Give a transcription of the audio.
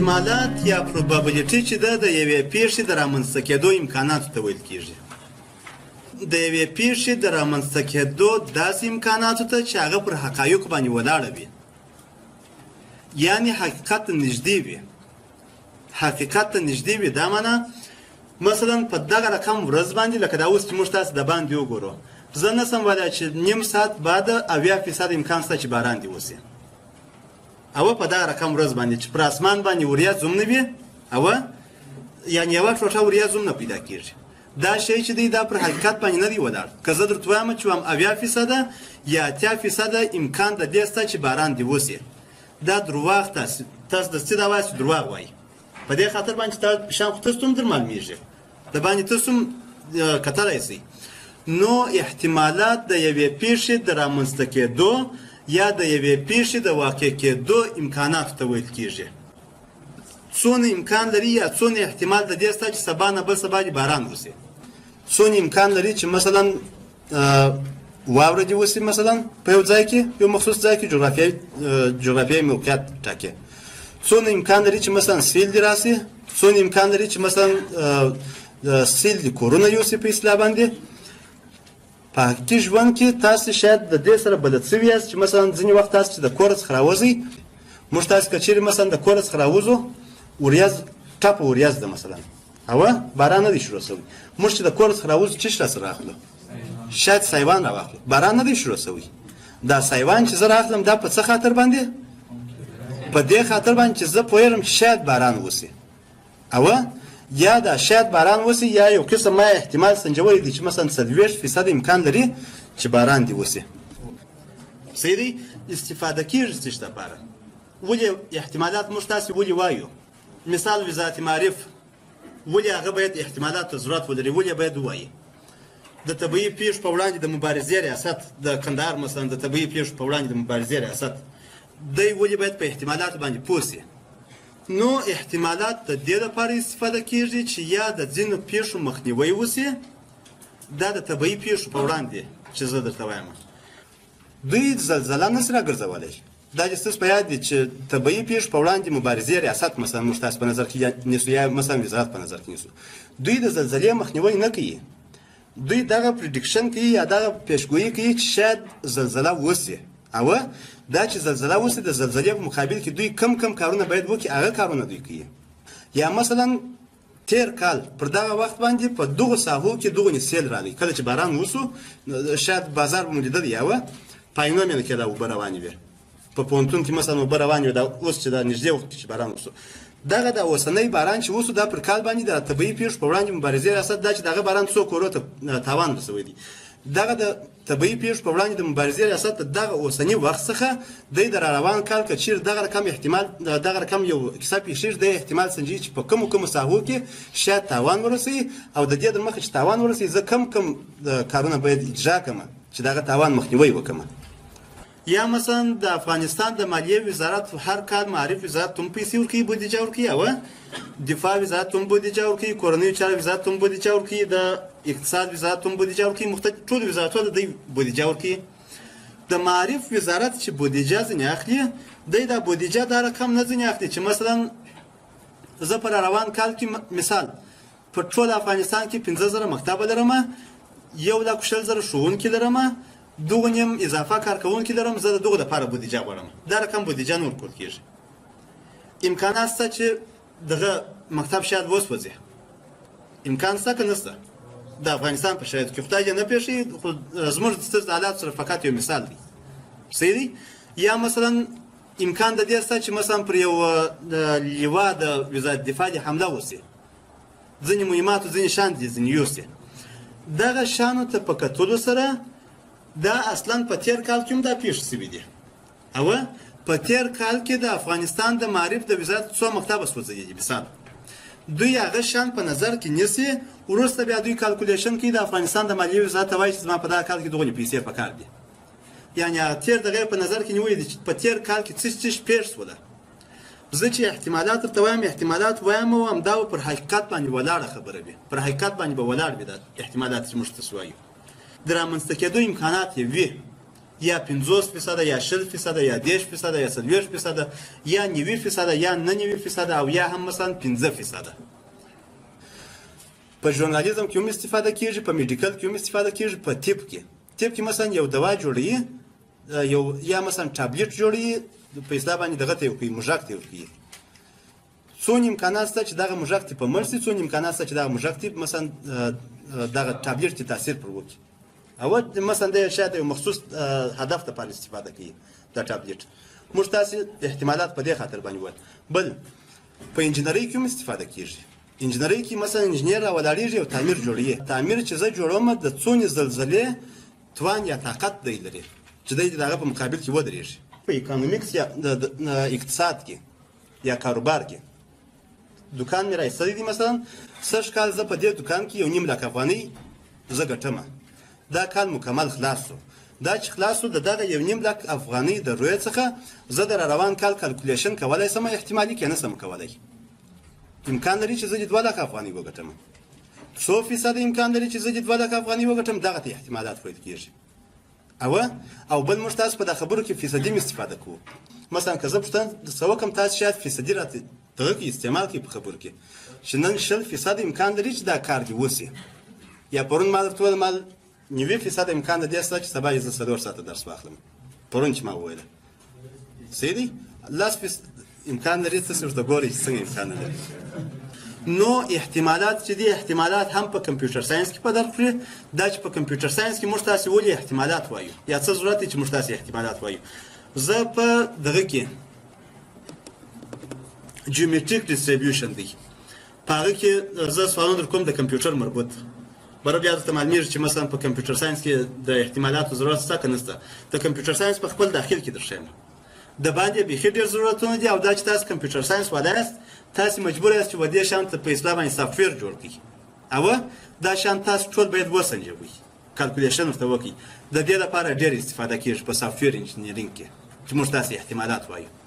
احتمالات یا پروبابلیټي چې ده د یوې پیښې د رامنځته کېدو امکاناتو ته ویل کېږي. د یوې پیښې د رامنځته کېدو داسې امکاناتو ته چې هغه پر حقایقو باندې ولاړه وي، یعنې حقیقت ته نږدې وي. حقیقت ته نږدې وي دا معنی مثلا په دغه رقم ورځ باندې لکه دا اوس چې موږ تاسو د باندې وګورو، زه نسم ویلی چې نیم ساعت بعد 80% امکان شته چې باران دې وشي، او په دغه رقم ورځ باندې چې پر اسمان باندې وریځ هم نه وي، او یعنې یوه ټوټه وریځ هم نه پیدا کېږي. دا شی چې دی دا پر حقیقت باندې نه دی ولاړ. که زه درته وایم چې وایم 80% یا 80% امکان د دې شته چې باران دې وشي، دا درواغ تاسو د څه دا وایئ چې درواغ وایي. په دې خاطر باندې شان خو تاسو هم در معلومیږي، د باندې تاسو هم کتلی شئ. نو احتمالات د یوې پیښې د رامنځته کېدو یا د یوې پیښې د واقع کېدو امکاناتو ته ویل کېږي. څونه امکان لري یا څونه احتمال د دې شته چې سبا نه بل سبا دې باران وشي. څونه امکان لري چې مثلا واوره دې وشي مثلا په یو ځای کې، یو مخصوص ځای کې جغرافیایي موقعیت ټاکي. څونه امکان لري چې مثلا سیل دې راشي. څونه امکان لري چې مثلا سیل دې کورونه یوسي په اصطلاح باندې. په حقیقي ژوند کې تاسو شاید د دې سره بلد شوي یاست چې مثلا ځینې وخت تاسو چې د کوره څخه راوځئ، موږ تاسو که چیرې مثلا د کوره څخه راوځو، وریځ ټپه وریځ ده مثلا، او باران نه دی شروع شوی، موږ چې د کوره څخه راوځو څه شی راسره راخلو؟ شاید سایوان راواخلو، باران نه دی شروع شوی. دا سایوان چې زه راخلم دا په څه خاطر باندې؟ په دې خاطر باندې چې زه پوهېږم چې شاید باران وشي، او یا دا شاید باران وشي، یا یو قسم ما احتمال سنجولی دی چې مثلا 40% امکان لري چې باران دې وشي. صحیح دی؟ استفاده کېږي څه شي لپاره؟ ولې احتمالات موږ تاسې ولې وایو؟ مثال وزارت معارف ولې هغه باید احتمالات ته ضرورت ولري، ولې باید ووایي؟ د طبیعي پیښو په وړاندې د مبارزې ریاست د کندهار مثلا د طبیعي پیښو په وړاندې د مبارزې ریاست دی ولې باید په احتمالاتو باندې پوه شي؟ نو احتمالات د دې لپاره استفاده کېږي چې یا د ځینو پیښو مخنیوی وشي، دا د طبیعي پیښو په وړاندې چې زه درته وایم. دوی زلزله نشي راګرځولی. دا چې ستاسو په یاد دي چې طبیعي پیښو په وړاندې مبارزې ریاست مثلا موږ تاسو په نظر کې نیسو، یا مثلا وزارت په نظر کې نیسو، دوی د زلزلې مخنیوی نه کوي. دوی دغه پریډکشن کوي یا دغه پیشګویي کوي چې شاید زلزله وشي، او دا چې زلزله وشي د زلزلې په مقابل کې دوی کم کارونه باید وکړي، هغه کارونه دوی کوي. یا مثلا تیر کال پر دغه وخت باندې په دغو ساحو کې دغه سیل راغی، کله چې باران وشو شاید بازار به مو لیدلی، یا پاینو مې کېده اوبه روانې وې، په پوهنتون کې مثلا اوبه روانې وې. دا اوس چې دا نږدې وخت کې چې باران وشو، دغه د اوسنی باران چې وشو دا پر کال باندې د طبیعي پیښو په وړاندې مبارزې ریاست دا چې دغه باران څو کورو ته تاوان رسولی دی، دغه د طبیعي پیښو په وړاندې د مبارزې ریاست دغه اوسني وخت څخه دی د راروان کال که چیرې دغه رقم احتمال دغه رقم یو کیسه پیښیږي، دی احتمال سنجوي چې په کومو ساحو کې شاید تاوان ورسوي، او د دې د مخه چې تاوان ورسوي زه کم کارونه باید اجرا کړم چې دغه تاوان مخنیوی وکړم. یا مثلا د افغانستان د مالیې وزارت هر کال معارف وزارت هم پیسې ورکوي، بودیجه ورکوي، او دفاع وزارت هم بودیجه ورکوي، کورنیو چارو وزارت هم بودیجه ورکوي، د اقتصاد وزارت هم بودیجه ورکوي، مختلف ټول وزارتونه د بودیجه ورکوي. د معارف وزارت چې بودیجه ځینې اخلي، دی دا بودیجه دا رقم نه ځینې اخلي چې مثلا زه په روان کال کې مثال په ټول افغانستان کې 15,000 مکتبه لرم، 1,40,000 ښوونکي لرم، دغه نیم اضافه کارکوونکي لرم، زه د دغه لپاره بودیجه غواړم. دا رقم بودیجه نه ورکول کېږي. امکانات شته چې دغه مکتب شاید وسوځي، امکان شته که نشته؟ د افغانستان په شرایطو کې خدای دې نه پېښوي، خو زموږ د ستاسو حالات سره فقط یو مثال دی. صحیح دی؟ یا مثلا امکان د دې شته چې مثلا پر یو لیوا د وزارت دفاع دې حمله وشي، ځینې مهماتو ځینې شیان دې ځینې یوسي. دغه شیانو ته په کتلو سره دا اصلا په تیر کال کې هم دا پیښ شوي دي، او په تیر کال کې د افغانستان د معارف د وزارت څو مکتبه سوځېدي دي مثال. دوی هغه شیان په نظر کې نیسي، وروسته بیا دوی کالکولیشن کوي، د افغانستان د مالیې وزارت ته وایي چې زما په دغه کال کې دغونې پیسې پکار دي. یعنې هغه تیر دغه په نظر کې نیولي دي چې په تیر کال کې څه پیښ شوله. زه چې احتمالات درته وایم، احتمالات وایم، او همدا پر حقیقت باندې ولاړه خبره وي، پر حقیقت باندې به ولاړ وي دا احتمالات چې موږ تاسو وایو. د رامنځته کېدو امکانات یې وي، یا 50% یا 60% یا 10% یا 40% یا 90% یا 90% او یا هم مثلا 15%. په ژورنالیزم کې هم استفاده کیږي، په میډیکل کې هم استفاده کیږي، په طب کې مثلا یو دوا جوړوي یو یا مثلا ټابلیټ جوړوي په اصطلاح باندې دغه ته کوي موږک ته کوي. څون امکانات شته چې دغه موږک ته په مرسي، څون امکانات شته چې دغه موږک ته مثلا دغه ټابلیټ ته تاثیر پر وکړي. او مثلا د شاید یو مخصوص هدف لپاره استفاده کوي دا ټابلیټ. موږ تاسو احتمالات په دې خاطر باندې ول. بل په انجینری کې هم استفاده کیږي. انجینری کې مثلا انجینر راولاړیږي او تعمیر جوړوي. تعمیر چې زه جوړوم د څونې زلزلې توان یا طاقت دی لري چې دغه په مقابل کې ودرېږي. په اکونومیکس یا د اقتصاد کې یا کاروبار کې دکان مې راایستلی دی، مثلا سږ کال زه په دې دکان کې 1.5 لک افغانۍ زه ګټم. دا کال مکمل خلاص شو. دا چې خلاص شو د دغه 1.5 لک افغانۍ د روی څخه زه د روان کال کلکولیشن کولی شم، احتمالي کې نه شم کولی. امکان لري چې زه د 2 لک افغانۍ وګټم. څو فیصد امکان لري چې زه د 2 لک افغانۍ وګټم؟ دغه ته احتمالات ویل کېږي. او بل موږ تاسو په د خبرو کې فیصدي استفاده کوو. مثلا که زه پوښتنه درڅه وکړم تاسو شاید فیصدي راته دغه کې استعمال کړئ په خبرو کې چې نن 60% امکان لري چې دا کار دې وشي، یا پرون ما درته وویل ما 90% امکان د دې شته چې سبا یې زه 4 ساعته درس واخلم. پرون چې ما وویل صحیح دی. 10% امکان لري تاسو ورته ګورئ چې څنګه امکان لري. نو احتمالات چې دي احتمالات هم په کمپیوټر ساينس کې په درک کړی. دا چې په کمپیوټر ساينس کې موږ تاسو ولې احتمالات وایو یا څه ضرورت دی چې موږ تاسو احتمالات وایو. زه په دغه کې جیومټریک ډیسټریبیوشن دی، په هغه کې زه سوالونه در کوم د کمپیوټر مربوط. برابر بیا درته معلومیږي چې مثلا په کمپیوټر ساينس کې د احتمالاتو ضرورت شته که نشته. د کمپیوټر ساينس په خپل داخل کې درښیم د باندې بیخي ډېر ضرورتونه دي. او دا چې تاسو کمپیوټر ساينس والا یاست تاسو مجبور یاست چې ودې شان ته په اصطلاح باندې سافټویر جوړ کړئ. او دا شان تاسو ټول باید وسنجوئ، کالکولیشن ورته وکړئ. د دې لپاره ډېر استفاده کیږي په سافټویر انجینیرینګ کې چې موږ تاسو احتمالات وایو.